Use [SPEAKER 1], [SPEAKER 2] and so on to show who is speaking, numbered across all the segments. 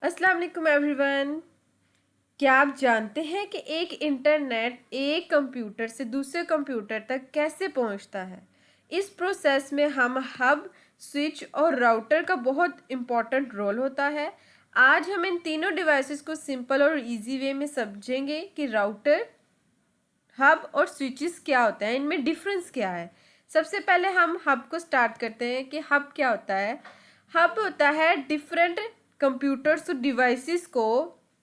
[SPEAKER 1] अस्सलाम वालेकुम एवरीवन। क्या आप जानते हैं कि एक इंटरनेट एक कंप्यूटर से दूसरे कंप्यूटर तक कैसे पहुंचता है? इस प्रोसेस में हम हब, स्विच और राउटर का बहुत इम्पोर्टेंट रोल होता है। आज हम इन तीनों डिवाइसेस को सिंपल और इजी वे में समझेंगे कि राउटर, हब और स्विचेस क्या होते हैं, इनमें डिफरेंस क्या है। सबसे पहले हम हब को स्टार्ट करते हैं कि हब क्या होता है। हब होता है डिफरेंट कंप्यूटर्स और डिवाइसेस को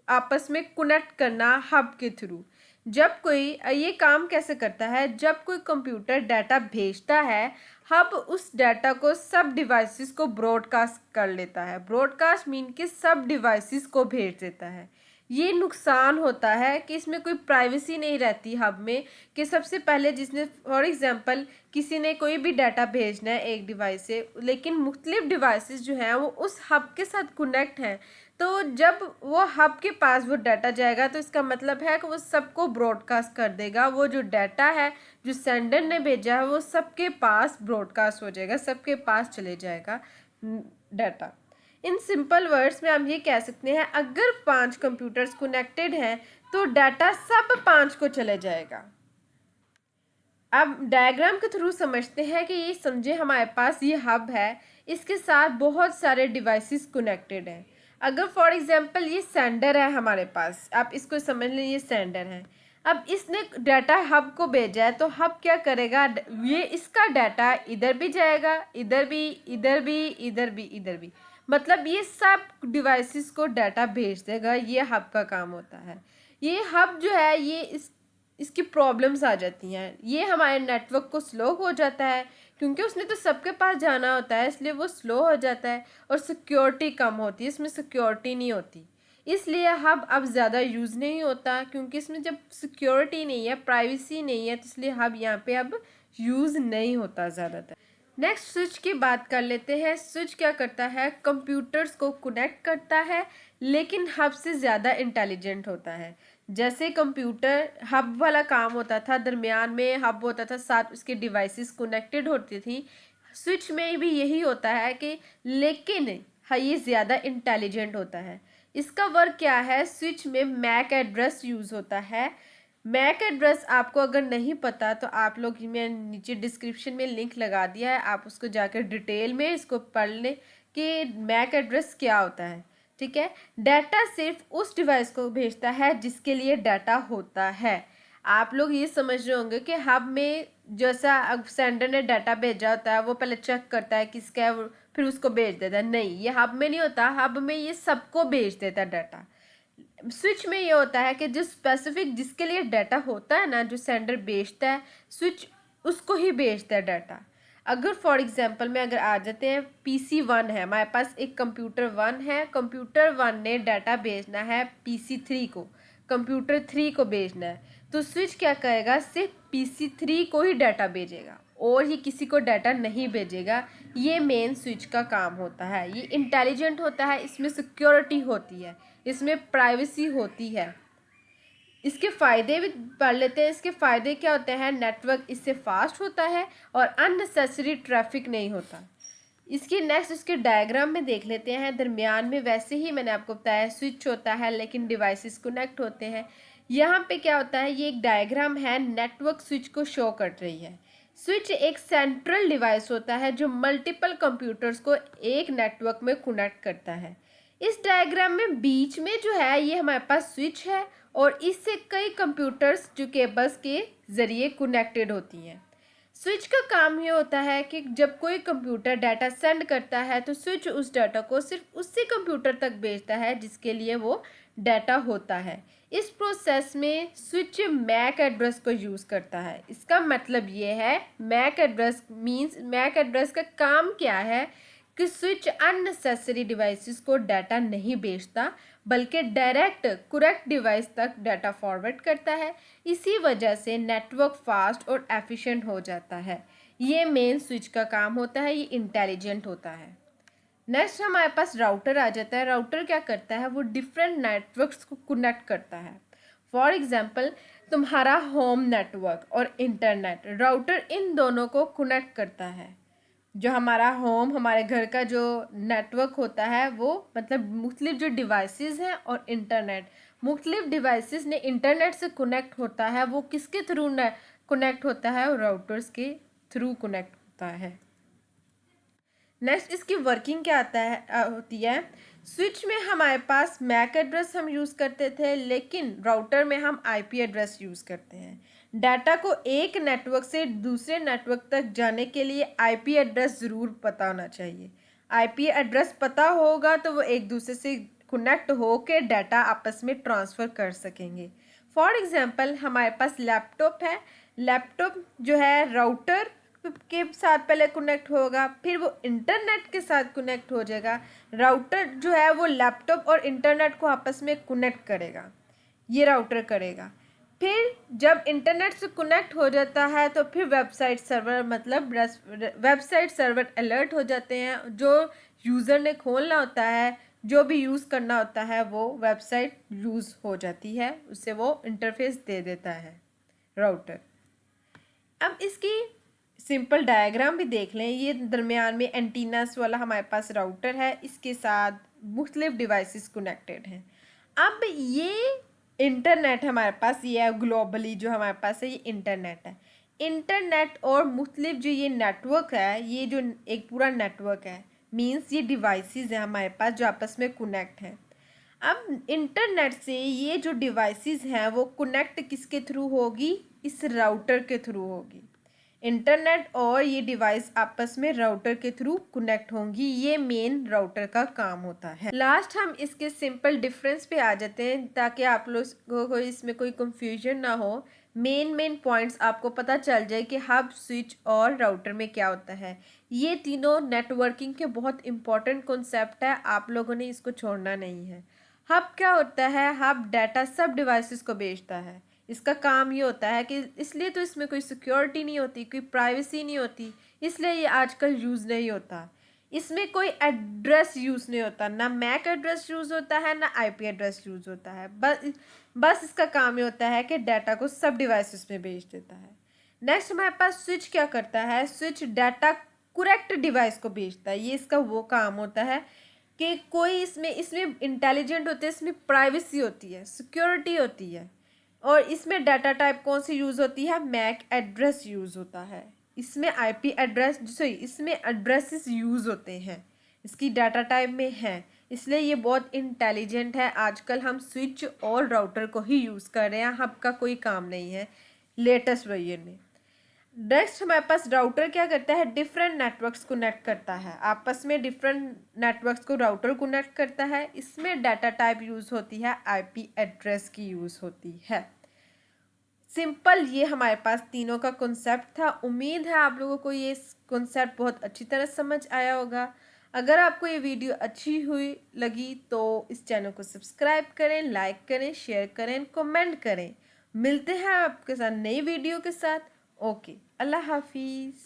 [SPEAKER 1] आपस में कनेक्ट करना हब के थ्रू। जब कोई ये काम कैसे करता है, जब कोई कंप्यूटर डाटा भेजता है, हब उस डाटा को सब डिवाइसेस को ब्रॉडकास्ट कर लेता है। ब्रॉडकास्ट मीन कि सब डिवाइसेस को भेज देता है। ये नुकसान होता है कि इसमें कोई प्राइवेसी नहीं रहती हब में, कि सबसे पहले जिसने फॉर एग्जांपल किसी ने कोई भी डाटा भेजना है एक डिवाइस से, लेकिन मुख्तलिफ डिवाइसेस जो हैं वो उस हब के साथ कनेक्ट हैं, तो जब वो हब के पास वो डाटा जाएगा तो इसका मतलब है कि वो सबको ब्रॉडकास्ट कर देगा। वो जो डाटा है जो सेंडर ने भेजा है वो सबके पास ब्रॉडकास्ट हो जाएगा, सबके पास चले जाएगा डाटा। इन सिंपल वर्ड्स में हम ये कह सकते हैं, अगर 5 कंप्यूटर्स कनेक्टेड हैं तो डाटा सब 5 को चले जाएगा। अब डायग्राम के थ्रू समझते हैं कि ये समझे हमारे पास ये हब है, इसके साथ बहुत सारे डिवाइसेस कनेक्टेड हैं। अगर फॉर एग्जांपल ये सेंडर है हमारे पास, आप इसको समझ लें ये सेंडर है। अब इसने डाटा हब को भेजा है तो हब क्या करेगा, ये इसका डाटा इधर भी जाएगा, इधर भी, इधर भी, इधर भी, इधर भी, मतलब ये सब डिवाइसेस को डाटा भेज देगा। ये हब का काम होता है। ये हब जो है ये इसकी प्रॉब्लम्स आ जाती हैं। ये हमारे नेटवर्क को स्लो हो जाता है, क्योंकि उसने तो सबके पास जाना होता है, इसलिए वो स्लो हो जाता है। और सिक्योरिटी कम होती है, इसमें सिक्योरिटी नहीं होती, इसलिए हब अब ज़्यादा यूज़ नहीं होता, क्योंकि इसमें जब सिक्योरिटी नहीं है, प्राइवेसी नहीं है, तो इसलिए हब यहाँ पे अब यूज़ नहीं होता ज़्यादातर। नेक्स्ट स्विच की बात कर लेते हैं। स्विच क्या करता है, कंप्यूटर्स को कनेक्ट करता है, लेकिन हब से ज़्यादा इंटेलिजेंट होता है। जैसे कंप्यूटर हब वाला काम होता था, दरमियान में हब होता था, साथ उसके डिवाइसेस कनेक्टेड होती थी, स्विच में भी यही होता है कि, लेकिन हाँ ये ज़्यादा इंटेलिजेंट होता है। इसका वर्क क्या है, स्विच में मैक एड्रेस यूज़ होता है। मैक एड्रेस आपको अगर नहीं पता तो आप लोग, मैं नीचे डिस्क्रिप्शन में लिंक लगा दिया है, आप उसको जाकर डिटेल में इसको पढ़ लें कि मैक एड्रेस क्या होता है। ठीक है, डाटा सिर्फ उस डिवाइस को भेजता है जिसके लिए डाटा होता है। आप लोग ये समझ रहे होंगे कि हब में जैसा सेंडर ने डाटा भेजा होता है वो पहले चेक करता है किसका है, फिर उसको भेज देता है। नहीं, ये हब में नहीं होता, हब में ये सबको भेज देता है डाटा। स्विच में ये होता है कि जो स्पेसिफिक जिसके लिए डाटा होता है ना, जो सेंडर भेजता है, स्विच उसको ही भेजता है डाटा। अगर फॉर एग्जांपल में अगर आ जाते हैं, PC1 है हमारे पास, एक कंप्यूटर 1 है, कंप्यूटर 1 ने डाटा भेजना है PC3 को, कंप्यूटर 3 को भेजना है, तो स्विच क्या करेगा, सिर्फ PC3 को ही डाटा भेजेगा और ये किसी को डाटा नहीं भेजेगा। ये मेन स्विच का काम होता है। ये इंटेलिजेंट होता है, इसमें सिक्योरिटी होती है, इसमें प्राइवेसी होती है। इसके फ़ायदे भी पढ़ लेते हैं। इसके फ़ायदे क्या होते हैं, नेटवर्क इससे फास्ट होता है और अननेसेसरी ट्रैफिक नहीं होता। इसकी नेक्स्ट इसके डायग्राम में देख लेते हैं। दरमियान में वैसे ही मैंने आपको बताया स्विच होता है, लेकिन डिवाइसेस कनेक्ट होते हैं। यहाँ पे क्या होता है, ये एक डायग्राम है, नेटवर्क स्विच को शो कर रही है। स्विच एक सेंट्रल डिवाइस होता है जो मल्टीपल कंप्यूटर्स को एक नेटवर्क में कनेक्ट करता है। इस डायग्राम में बीच में जो है ये हमारे पास स्विच है और इससे कई कंप्यूटर्स जो केबल्स के ज़रिए कनेक्टेड होती हैं। स्विच का काम ये होता है कि जब कोई कंप्यूटर डाटा सेंड करता है तो स्विच उस डाटा को सिर्फ उसी कंप्यूटर तक भेजता है जिसके लिए वो डाटा होता है। इस प्रोसेस में स्विच मैक एड्रेस को यूज़ करता है। इसका मतलब ये है, MAC address means, MAC address का काम क्या है कि स्विच अननेसेसरी डिवाइसेस को डाटा नहीं भेजता, बल्कि डायरेक्ट करेक्ट डिवाइस तक डाटा फॉरवर्ड करता है। इसी वजह से नेटवर्क फास्ट और एफिशिएंट हो जाता है। ये मेन स्विच का काम होता है, ये इंटेलिजेंट होता है। नेक्स्ट हमारे पास राउटर आ जाता है। राउटर क्या करता है, वो डिफरेंट नेटवर्क्स को कनेक्ट करता है। फॉर एग्जांपल तुम्हारा होम नेटवर्क और इंटरनेट, राउटर इन दोनों को कनेक्ट करता है। जो हमारा होम, हमारे घर का जो नेटवर्क होता है वो मतलब मुख्तलिफ जो डिवाइसेस हैं और इंटरनेट, मुख्तलिफ डिवाइसेस ने इंटरनेट से कनेक्ट होता है, वो किसके थ्रू कनेक्ट होता है? और राउटर्स के थ्रू कनेक्ट होता है। नेक्स्ट इसकी वर्किंग क्या होती है। स्विच में हमारे पास मैक एड्रेस हम यूज़ करते थे, लेकिन राउटर में हम आईपी एड्रेस यूज़ करते हैं। डाटा को एक नेटवर्क से दूसरे नेटवर्क तक जाने के लिए आईपी एड्रेस ज़रूर पता होना चाहिए। आईपी एड्रेस पता होगा तो वो एक दूसरे से कनेक्ट होकर डाटा आपस में ट्रांसफ़र कर सकेंगे। फॉर एग्ज़ाम्पल हमारे पास लैपटॉप है, लैपटॉप जो है राउटर के साथ पहले कनेक्ट होगा, फिर वो इंटरनेट के साथ कनेक्ट हो जाएगा। राउटर जो है वो लैपटॉप और इंटरनेट को आपस में कनेक्ट करेगा, ये राउटर करेगा। फिर जब इंटरनेट से कनेक्ट हो जाता है तो फिर वेबसाइट सर्वर मतलब वेबसाइट सर्वर अलर्ट हो जाते हैं। जो यूज़र ने खोलना होता है, जो भी यूज़ करना होता है, वो वेबसाइट यूज़ हो जाती है, उससे वो इंटरफेस दे देता है राउटर। अब इसकी सिंपल डायग्राम भी देख लें। ये दरमियान में एंटीनास वाला हमारे पास राउटर है, इसके साथ मुख्तलिफ डिवाइसेस कनेक्टेड हैं। अब ये इंटरनेट हमारे पास, ये है ग्लोबली जो हमारे पास है, ये इंटरनेट है। इंटरनेट और मुख्तलिफ जो ये नेटवर्क है, ये जो एक पूरा नेटवर्क है, मीन्स ये डिवाइसेस हैं हमारे पास जो आपस में कनेक्ट हैं। अब इंटरनेट से ये जो डिवाइसेस हैं वो कनेक्ट किसके थ्रू होगी? इस राउटर के थ्रू होगी। इंटरनेट और ये डिवाइस आपस में राउटर के थ्रू कनेक्ट होंगी, ये मेन राउटर का काम होता है। लास्ट हम इसके सिंपल डिफरेंस पे आ जाते हैं ताकि आप लोगों को इसमें कोई कंफ्यूजन ना हो। मेन पॉइंट्स आपको पता चल जाए कि हब, स्विच और राउटर में क्या होता है। ये तीनों नेटवर्किंग के बहुत इंपॉर्टेंट कॉन्सेप्ट है, आप लोगों ने इसको छोड़ना नहीं है। हब क्या होता है? हब डाटा सब डिवाइसेस को भेजता है। इसका काम ये होता है कि इसलिए तो इसमें कोई सिक्योरिटी नहीं होती, कोई प्राइवेसी नहीं होती, इसलिए ये आजकल यूज़ नहीं होता। इसमें कोई एड्रेस यूज़ नहीं होता, ना मैक एड्रेस यूज़ होता है, ना आईपी एड्रेस यूज़ होता है। बस इसका काम ये होता है कि डाटा को सब डिवाइसेस में भेज देता है। नेक्स्ट हमारे पास स्विच क्या करता है? स्विच डाटा करेक्ट डिवाइस को भेजता है। ये इसका वो काम होता है कि कोई इसमें इंटेलिजेंट होते हैं, इसमें प्राइवेसी होती है, सिक्योरिटी होती है। और इसमें डाटा टाइप कौन सी यूज़ होती है? मैक एड्रेस यूज़ होता है। इसमें आईपी एड्रेस इसमें एड्रेसेस यूज़ होते हैं, इसकी डाटा टाइप में है, इसलिए ये बहुत इंटेलिजेंट है। आजकल हम स्विच और राउटर को ही यूज़ कर रहे हैं, हब का कोई काम नहीं है लेटेस्ट वर्जन में। नेक्स्ट हमारे पास राउटर क्या करता है? डिफरेंट नेटवर्क्स कनेक्ट करता है आपस में, डिफरेंट नेटवर्क्स को राउटर कनेक्ट करता है। इसमें डाटा टाइप यूज़ होती है, आईपी एड्रेस की यूज़ होती है। सिंपल ये हमारे पास तीनों का कॉन्सेप्ट था। उम्मीद है आप लोगों को ये कॉन्सेप्ट बहुत अच्छी तरह समझ आया होगा। अगर आपको ये वीडियो अच्छी हुई लगी तो इस चैनल को सब्सक्राइब करें, लाइक करें, शेयर करें, कमेंट करें। मिलते हैं आपके साथ नई वीडियो के साथ। ओके, अल्लाह हाफिज़।